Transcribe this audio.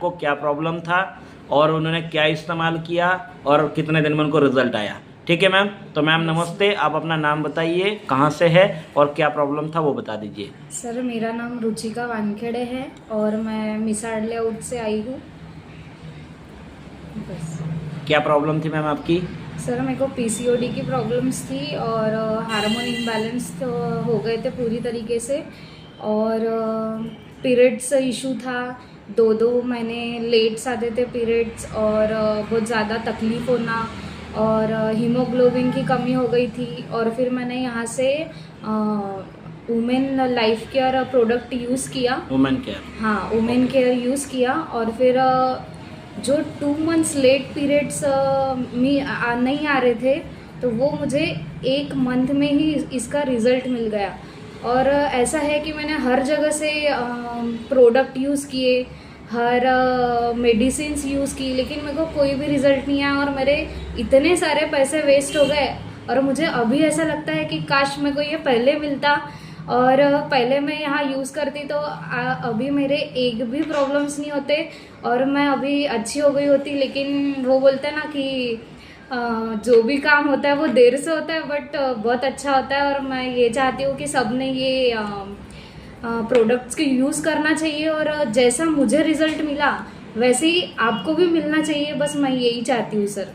को क्या प्रॉब्लम था और उन्होंने क्या इस्तेमाल किया और कितने दिन में उनको रिजल्ट आया। ठीक है मैम, तो मैम नमस्ते, आप अपना नाम बताइए, कहाँ से है और क्या प्रॉब्लम था वो बता दीजिए। सर मेरा नाम रुचिका वानखेड़े है और मैं मिसाड़ लेआउट से आई हूँ। बस क्या प्रॉब्लम थी मैम आपकी? सर मेरे को पीसीओडी की प्रॉब्लम्स थी और हार्मोन इम्बैलेंस तो हो गए थे पूरी तरीके से, और पीरियड्स इशू था। 2 महीने लेट्स आते थे पीरियड्स, और बहुत ज़्यादा तकलीफ़ होना, और हीमोग्लोबिन की कमी हो गई थी। और फिर मैंने यहाँ से women life care product use किया। Women care? हाँ, वुमेन केयर यूज़ किया, और फिर जो 2 मंथ्स लेट पीरियड्स नहीं आ रहे थे, तो वो मुझे 1 मंथ में ही इसका रिज़ल्ट मिल गया। और ऐसा है कि मैंने हर जगह से प्रोडक्ट यूज़ किए, हर मेडिसिन्स यूज़ की, लेकिन मेरे को कोई भी रिज़ल्ट नहीं आया और मेरे इतने सारे पैसे वेस्ट हो गए। और मुझे अभी ऐसा लगता है कि काश मेरे को ये पहले मिलता, और पहले मैं यहाँ यूज़ करती तो अभी मेरे एक भी प्रॉब्लम्स नहीं होते और मैं अभी अच्छी हो गई होती। लेकिन वो बोलते हैं ना कि जो भी काम होता है वो देर से होता है, बट बहुत अच्छा होता है। और मैं ये चाहती हूँ कि सब ने ये प्रोडक्ट्स को यूज़ करना चाहिए, और जैसा मुझे रिज़ल्ट मिला वैसे ही आपको भी मिलना चाहिए। बस मैं यही चाहती हूँ सर।